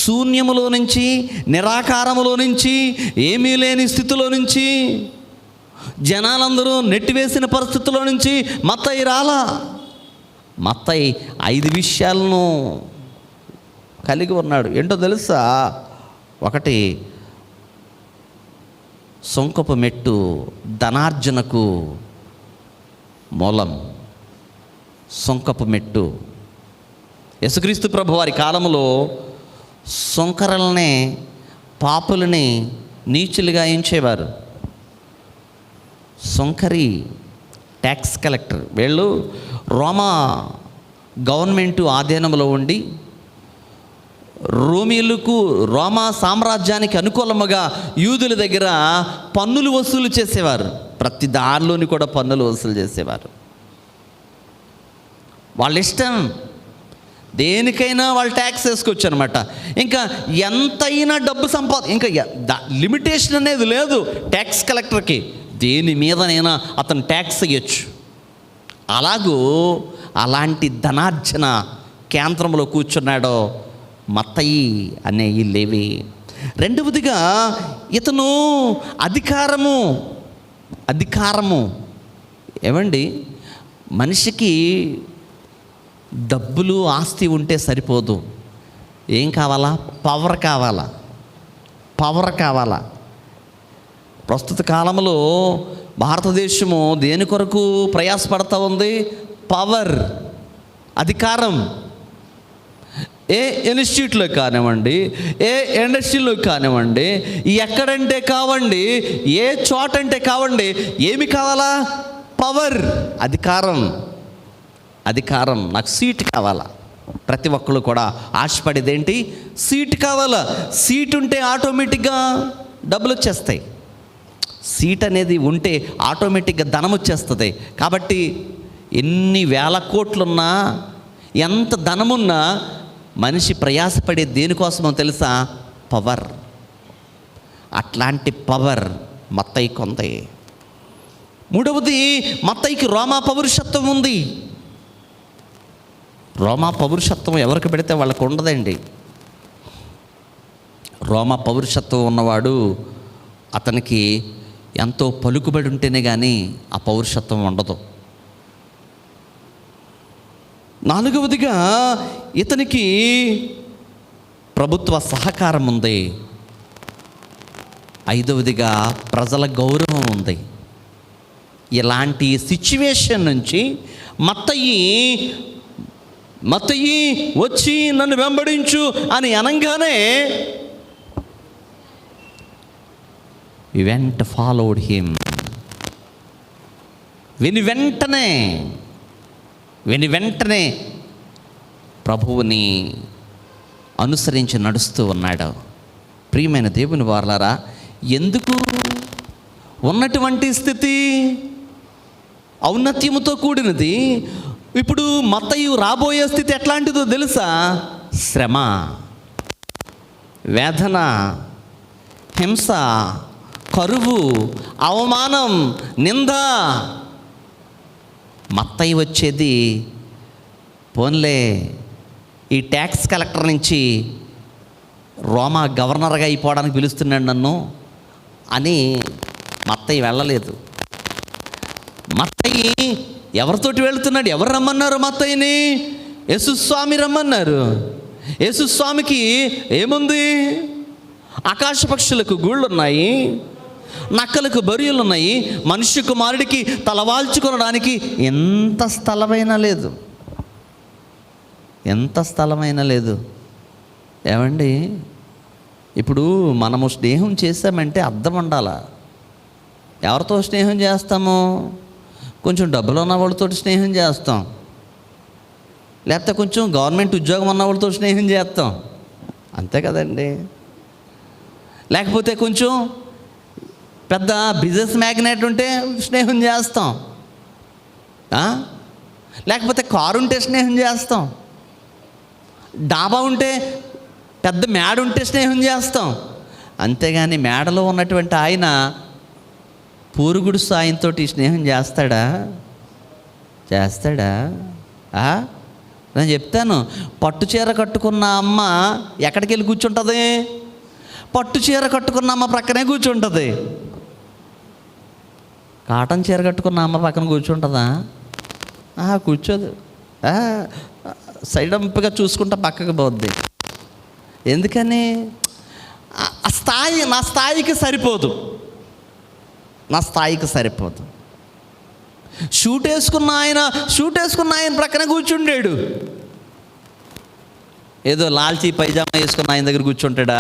శూన్యములో నుంచి, నిరాకారములో నుంచి, ఏమీ లేని స్థితిలో నుంచి, జనాలందరూ నెట్టివేసిన పరిస్థితుల్లో నుంచి మత్తయి రాలా. మత్తయి 5 విషయాలను కలిగి ఉన్నాడు. ఏంటో తెలుసా? 1, సొంకపు మెట్టు ధనార్జనకు మూలం. సొంకపు మెట్టు. యేసుక్రీస్తు ప్రభు వారి కాలంలో సొంకరల్ని, పాపులని నీచులుగా ఎంచేవారు. Sonkari tax collector. వీళ్ళు రోమా గవర్నమెంటు ఆధీనంలో ఉండి రోమా సామ్రాజ్యానికి అనుకూలముగా యూదుల దగ్గర పన్నులు వసూలు చేసేవారు. ప్రతి దారిలోని కూడా పన్నులు వసూలు చేసేవారు. వాళ్ళ ఇష్టం, దేనికైనా వాళ్ళు ట్యాక్స్ వేసుకోవచ్చు అనమాట. ఇంకా ఎంతైనా డబ్బు ఇంకా లిమిటేషన్ అనేది లేదు ట్యాక్స్ కలెక్టర్కి. దేని మీదనైనా అతను ట్యాక్స్ వేయచ్చు. అలాంటి ధనార్జన కేంద్రంలో కూర్చున్నాడో మత్తయి అనే ఈ లేవి. 2వదిగా ఇతను అధికారము. ఏమండి, మనిషికి డబ్బులు, ఆస్తి ఉంటే సరిపోదు. ఏం కావాలా? పవర్ కావాలా. ప్రస్తుత కాలంలో భారతదేశము దేని కొరకు ప్రయాసపడతా ఉంది? అధికారం ఏ ఇన్స్టిట్యూట్లో కానివ్వండి, ఏ ఇండస్ట్రీలో కానివ్వండి, ఎక్కడంటే కావండి, ఏ చోట అంటే కావండి, ఏమి కావాలా? పవర్, అధికారం. అధికారం, నాకు సీట్ కావాలా. ప్రతి ఒక్కరు కూడా ఆశపడేది ఏంటి? సీట్ కావాలా. సీట్ ఉంటే ఆటోమేటిక్గా డబ్బులు వచ్చేస్తాయి. సీట్ అనేది ఉంటే ఆటోమేటిక్గా ధనం వచ్చేస్తుంది. కాబట్టి ఎన్ని వేల కోట్లున్నా, ఎంత ధనమున్నా మనిషి ప్రయాసపడే దేనికోసమో తెలుసా? పవర్. అట్లాంటి పవర్ మత్తయికి ఉంది. మూడవది, మత్తయికి రోమా పౌరుషత్వం ఉంది. రోమా పౌరుషత్వం ఎవరికి పెడితే వాళ్ళకు ఉండదండి. రోమా పౌరుషత్వం ఉన్నవాడు, అతనికి ఎంతో పలుకుబడి ఉంటేనే కానీ ఆ పౌరుషత్వం ఉండదు. నాలుగవదిగా, ఇతనికి ప్రభుత్వ సహకారం ఉంది. ఐదవదిగా, ప్రజల గౌరవం ఉంది. ఇలాంటి సిచ్యువేషన్ నుంచి మత్తయి వచ్చి నన్ను వెంబడించు అని అనగానే వెంట ఫాలోడ్ హిమ్. విని వెంటనే ప్రభువుని అనుసరించి నడుస్తూ ఉన్నాడు. ప్రియమైన దేవుని వారలారా, ఎందుకు ఉన్నటువంటి స్థితి ఔన్నత్యముతో కూడినది. ఇప్పుడు మత్తయి రాబోయే స్థితి ఎట్లాంటిదో తెలుసా? శ్రమ, వేదన, హింస, కరువు, అవమానం, నింద. మత్తయి వచ్చేది పోన్లే ఈ ట్యాక్స్ కలెక్టర్ నుంచి రోమా గవర్నర్గా అయిపోవడానికి పిలుస్తున్నాడు నన్ను అని మత్తయి వెళ్ళలేదు. మత్తయి ఎవరితోటి వెళుతున్నాడు? ఎవరు రమ్మన్నారు మత్తయిని? యేసుస్వామి రమ్మన్నారు. యేసుస్వామికి ఏముంది? ఆకాశ పక్షులకు గూళ్ళు ఉన్నాయి, నక్కలకు బరియలు ఉన్నాయి, మనుష్య కుమారుడికి తలవాల్చుకొనడానికి ఎంత స్థలమైనా లేదు. ఎంత స్థలమైనా లేదు. ఏమండి, ఇప్పుడు మనము స్నేహం చేసామంటే అర్థం ఉండాలా. ఎవరితో స్నేహం చేస్తాము? కొంచెం డబ్బులు ఉన్న వాళ్ళతో స్నేహం చేస్తాం, లేకపోతే కొంచెం గవర్నమెంట్ ఉద్యోగం ఉన్న వాళ్ళతో స్నేహం చేస్తాం, అంతే కదండి. లేకపోతే కొంచెం పెద్ద బిజినెస్ మ్యాగ్నెట్ ఉంటే స్నేహం చేస్తాం, లేకపోతే కారు ఉంటే స్నేహం చేస్తాం, డాబా ఉంటే, పెద్ద మేడ ఉంటే స్నేహం చేస్తాం. అంతేగాని మేడలో ఉన్నటువంటి ఆయన పూరుగుడు సాయంతో స్నేహం చేస్తాడా? నేను చెప్తాను, పట్టు చీర కట్టుకున్న అమ్మ ఎక్కడికి వెళ్ళి కూర్చుంటుంది? పట్టు చీర కట్టుకున్న అమ్మ ప్రక్కనే కూర్చుంటుంది. కాటన్ చీర కట్టుకున్న అమ్మ పక్కన కూర్చుంటుందా? కూర్చోదు. సైడ్ అంపుగా చూసుకుంటా పక్కకు పోద్ది. ఎందుకని? ఆ స్థాయి నా స్థాయికి సరిపోదు. షూట్ వేసుకున్న ఆయన ప్రక్కన కూర్చుండాడు. ఏదో లాల్చీ పైజామా వేసుకున్న ఆయన దగ్గర కూర్చుంటాడా?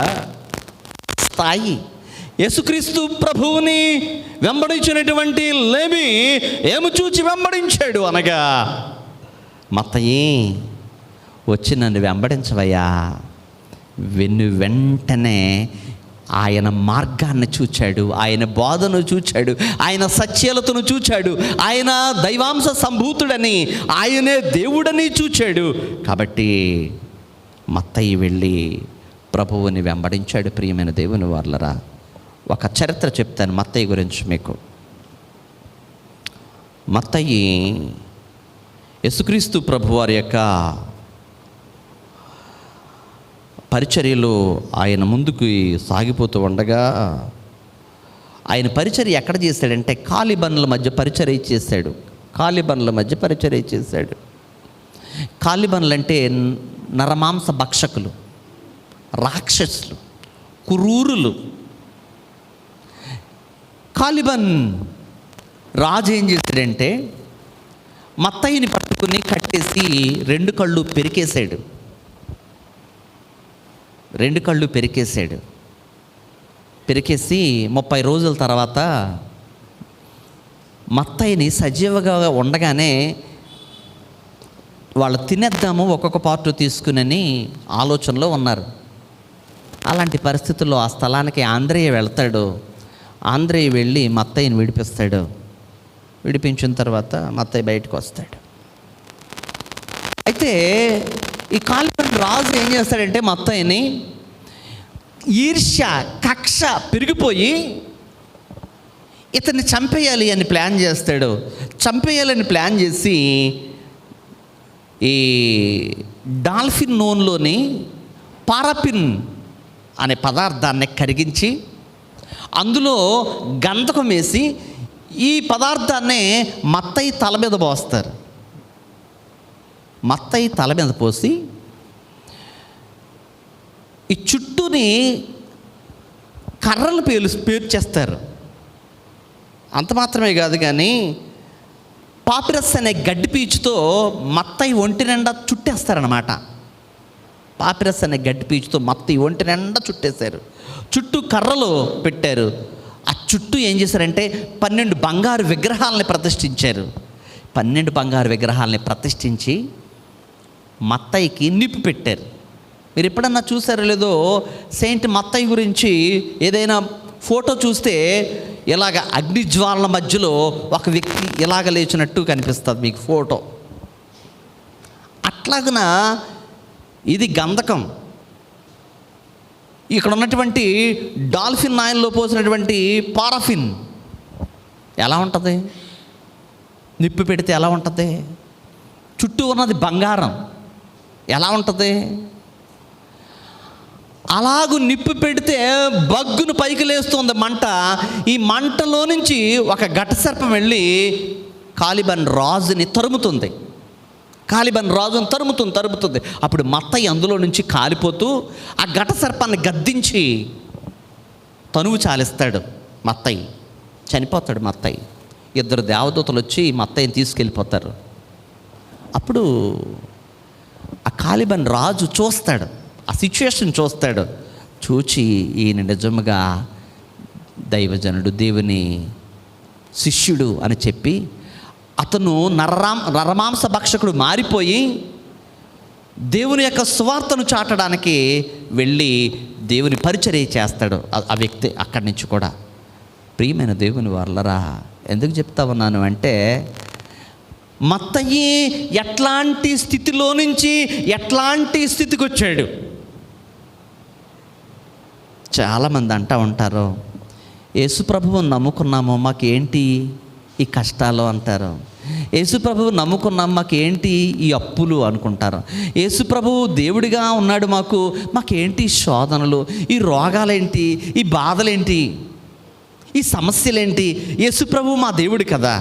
స్థాయి. యేసుక్రీస్తు ప్రభువుని వెంబడించినటువంటి లేవి ఏమి చూచి వెంబడించాడు అనగా, మత్తయి వచ్చి నన్ను వెంబడించవయ్యా. వెంటనే ఆయన మార్గాన్ని చూచాడు, ఆయన బోధను చూచాడు, ఆయన సత్యలతను చూచాడు, ఆయన దైవాంశ సంభూతుడని, ఆయనే దేవుడని చూచాడు. కాబట్టి మత్తయి వెళ్ళి ప్రభువుని వెంబడించాడు. ప్రియమైన దేవుని వారలారా, ఒక చరిత్ర చెప్తాను మత్తయి గురించి మీకు. మత్తయి యేసుక్రీస్తు ప్రభువారి యొక్క పరిచర్యలో ఆయన ముందుకు సాగిపోతూ ఉండగా, ఆయన పరిచర్య ఎక్కడ చేశాడంటే కాలిబండ్ల మధ్య పరిచర్య చేశాడు. కాలిబండ్లు అంటే నరమాంస భక్షకులు, రాక్షసులు, కురూరులు. కాలిబన్ రాజు ఏం చేశాడంటే మత్తయిని పట్టుకుని కట్టి కట్టేసి రెండు కళ్ళు పెరికేశాడు. పెరికేసి 30 రోజుల తర్వాత మత్తయిని సజీవగా ఉండగానే వాళ్ళు తినేద్దాము ఒక్కొక్క పార్ట్ తీసుకుని ఆలోచనలో ఉన్నారు. అలాంటి పరిస్థితుల్లో ఆ స్థలానికి ఆంద్రేయ వెళ్తాడు. ఆంద్రేయ వెళ్ళి మత్తయిని విడిపిస్తాడు. విడిపించిన తర్వాత మత్తయి బయటకు వస్తాడు. అయితే ఈ కాలిబన్ రాజు ఏం చేస్తాడంటే మత్తయిని ఈర్ష్య, కక్ష పెరిగిపోయి ఇతన్ని చంపేయాలి అని ప్లాన్ చేస్తాడు. చంపేయాలని ప్లాన్ చేసి ఈ డాల్ఫిన్ నూనెలోని పారాఫిన్ అనే పదార్థాన్ని కరిగించి అందులో గంధకం వేసి ఈ పదార్థాన్ని మత్తయి తల మీద పోస్తారు. మత్తయి తల మీద పోసి ఈ చుట్టూని కర్రలు పేర్చేస్తారు. అంత మాత్రమే కాదు కానీ పాపిరస్ అనే గడ్డి పీచుతో మత్తయి ఒంటి నిండా చుట్టేస్తారనమాట. పాపిరస్ అనే గడ్డి పీచుతో మత్తయి ఒంటి నిండా చుట్టేశారు. చుట్టూ కర్రలు పెట్టారు. ఆ చుట్టూ ఏం చేశారంటే 12 బంగారు విగ్రహాలని ప్రతిష్ఠించారు. 12 బంగారు విగ్రహాలని ప్రతిష్ఠించి మత్తయికి నిప్పు పెట్టారు. మీరు ఎప్పుడన్నా చూసారో లేదో, సెయింట్ మత్తయి గురించి ఏదైనా ఫోటో చూస్తే ఇలాగ అగ్నిజ్వాలల మధ్యలో ఒక వ్యక్తి ఇలాగ లేచినట్టు కనిపిస్తుంది మీకు ఫోటో. అట్లాగున ఇది గంధకం. ఇక్కడ ఉన్నటువంటి డాల్ఫిన్ ఆయిల్లో పోసినటువంటి పారాఫిన్ ఎలా ఉంటుంది? నిప్పు పెడితే ఎలా ఉంటుంది? చుట్టూ ఉన్నది బంగారం ఎలా ఉంటుంది? అలాగూ నిప్పు పెడితే బగ్గును పైకి లేస్తుంది మంట. ఈ మంటలో నుంచి ఒక ఘటసర్పం వెళ్ళి కాలిబన్ రాజుని తరుముతుంది. తరుముతుంది. అప్పుడు మత్తయి అందులో నుంచి కాలిపోతూ ఆ ఘటసర్పాన్ని గద్దించి తనువు చాలిస్తాడు. మత్తయి చనిపోతాడు. మత్తయి 2 దేవదూతలు వచ్చి మత్తయిని తీసుకెళ్ళిపోతారు. అప్పుడు ఆ కాలిబన్ రాజు చూస్తాడు, ఆ సిచ్యువేషన్ చూస్తాడు. చూచి ఈయన నిజముగా దైవజనుడు, దేవుని శిష్యుడు అని చెప్పి అతను నరమాంస భక్షకుడు మారిపోయి దేవుని యొక్క సువార్తను చాటడానికి వెళ్ళి దేవుని పరిచర్య చేస్తాడు ఆ వ్యక్తి అక్కడి నుంచి కూడా. ప్రియమైన దేవుని వాళ్ళరా, ఎందుకు చెప్తా ఉన్నాను అంటే మత్తయి ఎట్లాంటి స్థితిలో నుంచి ఎట్లాంటి స్థితికి వచ్చాడు. చాలామంది అంటూ ఉంటారు, యేసు ప్రభువుని నమ్ముకున్నాము, మాకేంటి ఈ కష్టాలు అంటారు. యేసు ప్రభువు నమ్ముకున్నాం, మాకేంటి ఈ అప్పులు అనుకుంటారు. యేసు ప్రభువు దేవుడిగా ఉన్నాడు, మాకేంటి శోధనలు, ఈ రోగాలేంటి, ఈ బాధలేంటి, ఈ సమస్యలేంటి, యేసు ప్రభువు మా దేవుడు కదా.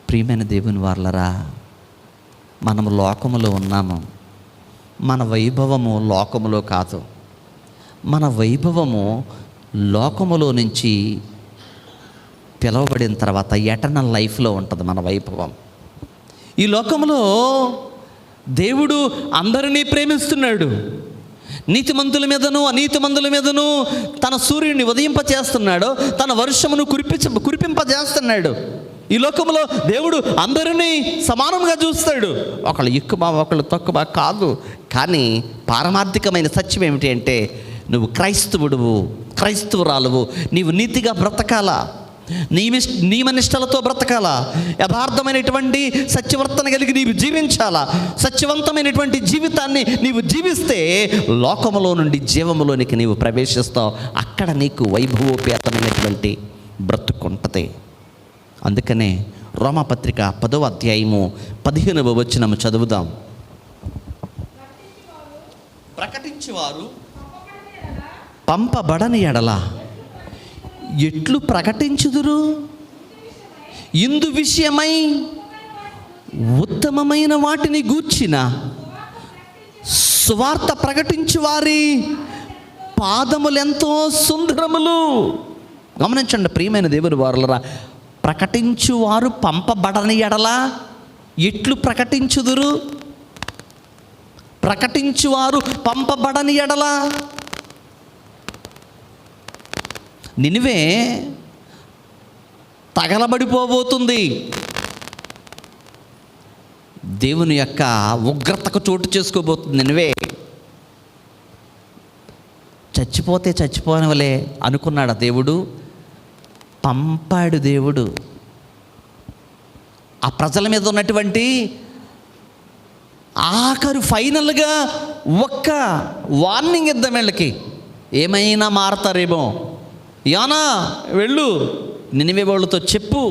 ప్రియమైన దేవుని వాళ్ళరా, మనము లోకములో ఉన్నాము. మన వైభవము లోకములో కాదు. మన వైభవము లోకములో నుంచి పిలవబడిన తర్వాత ఎటర్నల్ లైఫ్లో ఉంటుంది మన వైభవం. ఈ లోకంలో దేవుడు అందరినీ ప్రేమిస్తున్నాడు. నీతిమంతుల మీదను అనీతిమంతుల మీదను తన సూర్యుడిని ఉదయింపచేస్తున్నాడు, తన వర్షమును కురిపింపజేస్తున్నాడు. ఈ లోకంలో దేవుడు అందరినీ సమానంగా చూస్తాడు. ఒకళ్ళు ఎక్కువ ఒకళ్ళు తక్కువ కాదు. కానీ పారమార్థికమైన సత్యం ఏమిటి అంటే, నువ్వు క్రైస్తవురాలువు, నీవు నీతిగా బ్రతకాలా, నియమనిష్టలతో బ్రతకాలా, యథార్థమైనటువంటి సత్యవర్తన కలిగి నీవు జీవించాలా. సత్యవంతమైనటువంటి జీవితాన్ని నీవు జీవిస్తే లోకములో నుండి జీవములోనికి నీవు ప్రవేశిస్తావు. అక్కడ నీకు వైభవోపేతమైనటువంటి బ్రతుకుంటుంది. అందుకనే రోమాపత్రిక 10వ అధ్యాయము 15వ వచనము చదువుదాం. ప్రకటించేవారు పంపబడని ఎడల ఎట్లు ప్రకటించుదురు? ఇందు విషయమై ఉత్తమమైన వాటిని గూర్చిన సువార్త ప్రకటించు వారి పాదములెంతో సుందరములు. గమనించండి ప్రియమైన దేవుని వారలరా, ప్రకటించువారు పంపబడని ఎడల ఎట్లు ప్రకటించుదురు? ప్రకటించువారు పంపబడని ఎడల. నినివే తగలబడిపోబోతుంది. దేవుని యొక్క ఉగ్రతకు చోటు చేసుకోబోతుంది నినివే. చచ్చిపోతే చచ్చిపోనివలే అనుకున్నాడు దేవుడు, పంపాడు దేవుడు. ఆ ప్రజల మీద ఉన్నటువంటి ఆఖరు ఫైనల్గా ఒక్క వార్నింగ్ ఇద్దాం వీళ్ళకి, ఏమైనా మారతారేమో. యానా వెళ్ళు, నినివే వాళ్ళతో చెప్పు,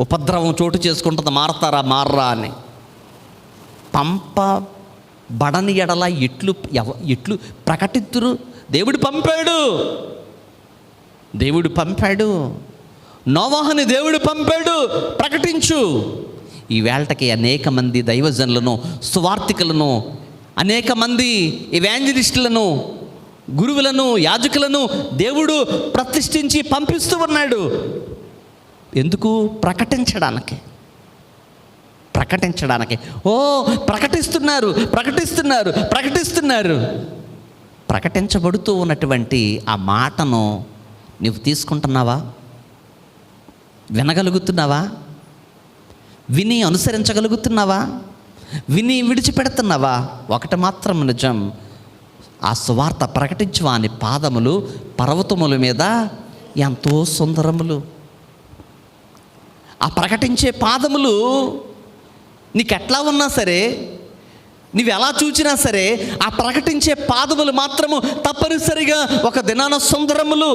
ఉపద్రవం చోటు చేసుకుంటుంది, మారతారా మారరా అని. పంపబడని ఎడల ఎట్లు ప్రకటితురు? దేవుడు పంపాడు, దేవుడు పంపాడు. నోవాహుని దేవుడు పంపాడు, ప్రకటించు. ఈ వేళకి అనేక మంది దైవజనులను, సువార్థికులను, అనేక మంది ఎవాంజలిస్టులను, గురువులను, యాజకులను దేవుడు ప్రతిష్ఠించి పంపిస్తూ ఉన్నాడు. ఎందుకు? ప్రకటించడానికి. ప్రకటించడానికి. ఓ ప్రకటిస్తున్నారు, ప్రకటిస్తున్నారు, ప్రకటిస్తున్నారు. ప్రకటించబడుతూ ఉన్నటువంటి ఆ మాటను నీవు తీసుకుంటున్నావా? వినగలుగుతున్నావా? విని అనుసరించగలుగుతున్నావా? విని విడిచిపెడుతున్నావా? ఒకటి మాత్రం నిజం, ఆ సువార్త ప్రకటించు వాని పాదములు పర్వతముల మీద ఎంతో సుందరములు. ఆ ప్రకటించే పాదములు నీకెట్లా ఉన్నా సరే, నీవు ఎలా చూచినా సరే, ఆ ప్రకటించే పాదములు మాత్రము తప్పనిసరిగా ఒక దినాన సుందరములు.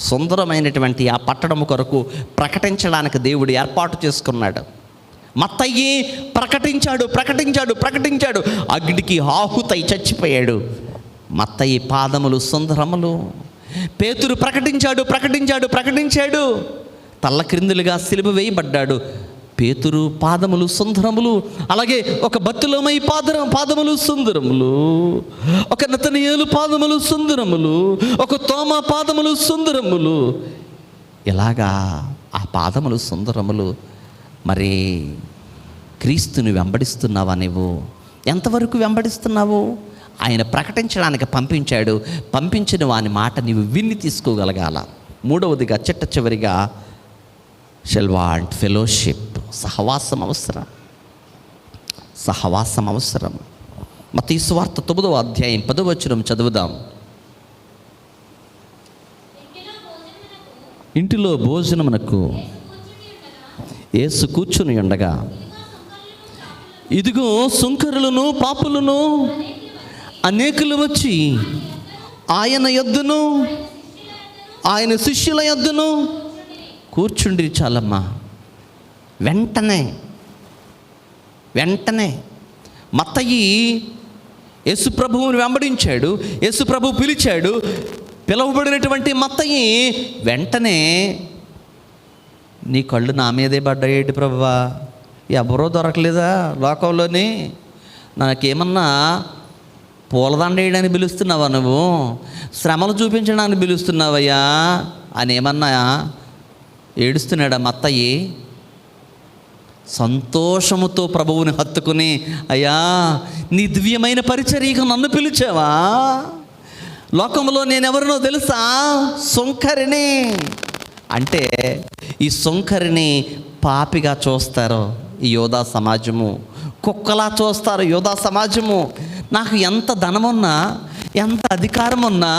సుందరమైనటువంటి ఆ పట్టణము కొరకు ప్రకటించడానికి దేవుడు ఏర్పాటు చేసుకున్నాడు. మత్తయి ప్రకటించాడు, ప్రకటించాడు, ప్రకటించాడు, అగ్నికి ఆహుతై చచ్చిపోయాడు. మత్తయి పాదములు సుందరములు. పేతురు ప్రకటించాడు, ప్రకటించాడు, ప్రకటించాడు, తల్ల క్రిందులుగా సిలువ వేయబడ్డాడు. పేతురు పాదములు సుందరములు. అలాగే ఒక బర్తులోమై పాదములు సుందరములు, ఒక నతనయేలు పాదములు సుందరములు, ఒక తోమా పాదములు సుందరములు. ఇలాగా ఆ పాదములు సుందరములు. మరి క్రీస్తుని వెంబడిస్తున్నావా? నీవు ఎంతవరకు వెంబడిస్తున్నావు? ఆయన ప్రకటించడానికి పంపించాడు. పంపించిన వాని మాట నీవు విన్ని తీసుకోగలగాల. మూడవదిగా, చిట్ట చివరిగా, షెల్వాంట్ ఫెలోషిప్, సహవాసం అవసరం. సహవాసం అవసరం. మత్తయి సువార్త 9వ అధ్యాయం 10వ వచనం చదువుదాం. ఇంటిలో భోజనమునకు యేసు కూర్చుని ఉండగా, ఇదిగో సుంకరులను పాపులను అనేకులు వచ్చి ఆయన యొద్దను ఆయన శిష్యుల యొద్దను కూర్చుండి. చాలమ్మా. వెంటనే మత్తయి యేసుప్రభువుని వెంబడించాడు. యేసుప్రభు పిలిచాడు. పిలువబడినటువంటి మత్తయి వెంటనే, నీ కళ్ళు నా మీదే పడ్డాయేంటి ప్రభువా? ఎవరో దొరకలేదా లోకంలోని? నాకేమన్నా పూలదండ వేయడానికి పిలుస్తున్నావా? నువ్వు శ్రమలు చూపించడానికి పిలుస్తున్నావయ్యా అని ఏమన్నా ఏడుస్తున్నాడా మత్తయి? సంతోషముతో ప్రభువుని హత్తుకుని, అయ్యా నీ దివ్యమైన పరిచర్యకు నన్ను పిలిచావా? లోకంలో నేనెవరినో తెలుసా? సుంకరిని. అంటే ఈ సుంకరిని పాపిగా చూస్తారు ఈ యోధా సమాజము, కుక్కలా చూస్తారు యోధా సమాజము. నాకు ఎంత ధనమున్నా, ఎంత అధికారం ఉన్నా,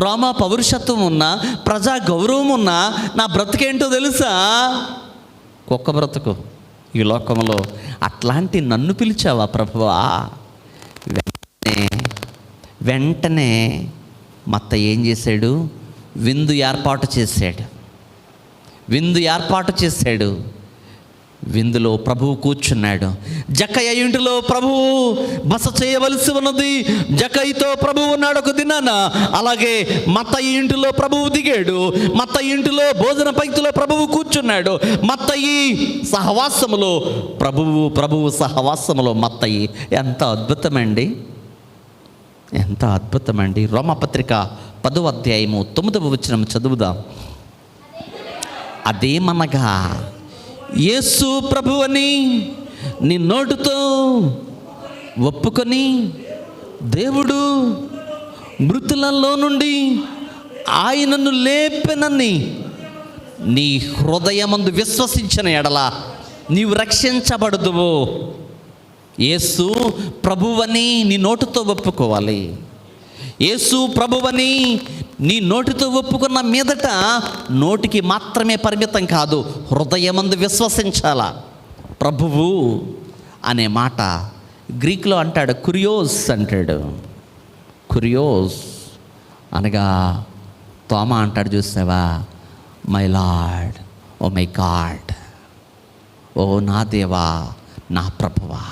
రోమా పౌరుషత్వం ఉన్నా, ప్రజా గౌరవం ఉన్నా, నా బ్రతుకేంటో తెలుసా? కుక్క బ్రతుకు ఈ లోకంలో. అట్లాంటి నన్ను పిలిచావా ప్రభువా? వెంటనే మత్తయి ఏం చేశాడు? విందు ఏర్పాటు చేశాడు. విందులో ప్రభువు కూర్చున్నాడు. జక్కయ్య ఇంటిలో ప్రభువు బస చేయవలసి ఉన్నది. జక్కయ్యతో ప్రభువు ఉన్నాడు ఒక దినాన. అలాగే మత్తయి ఇంటిలో ప్రభువు దిగాడు. మత్తయి ఇంటిలో భోజన పంక్తిలో ప్రభువు కూర్చున్నాడు. మత్తయి సహవాసములో ప్రభువు సహవాసములో మత్తయి. ఎంత అద్భుతమండి, ఎంత అద్భుతమండి. రోమపత్రిక 10వ అధ్యాయము 9వ వచనం చదువుదాం. అదేమనగా యేసు ప్రభువని నీ నోటితో ఒప్పుకొని దేవుడు మృతులలో నుండి ఆయనను లేపెనని నీ హృదయమందు విశ్వసించిన ఎడల నీవు రక్షించబడదువు. యేసు ప్రభువని నీ నోటితో ఒప్పుకోవాలి. యేసు ప్రభువని నీ నోటితో ఒప్పుకున్న మీదట నోటికి మాత్రమే పరిమితం కాదు, హృదయమందు విశ్వసించాలా. ప్రభువు అనే మాట గ్రీకులో అంటాడు, కురియోస్ అంటాడు. కురియోస్ అనగా తోమా అంటాడు చూసావా, my Lord, oh my God, ఓ నా దేవా, నా ప్రభువా.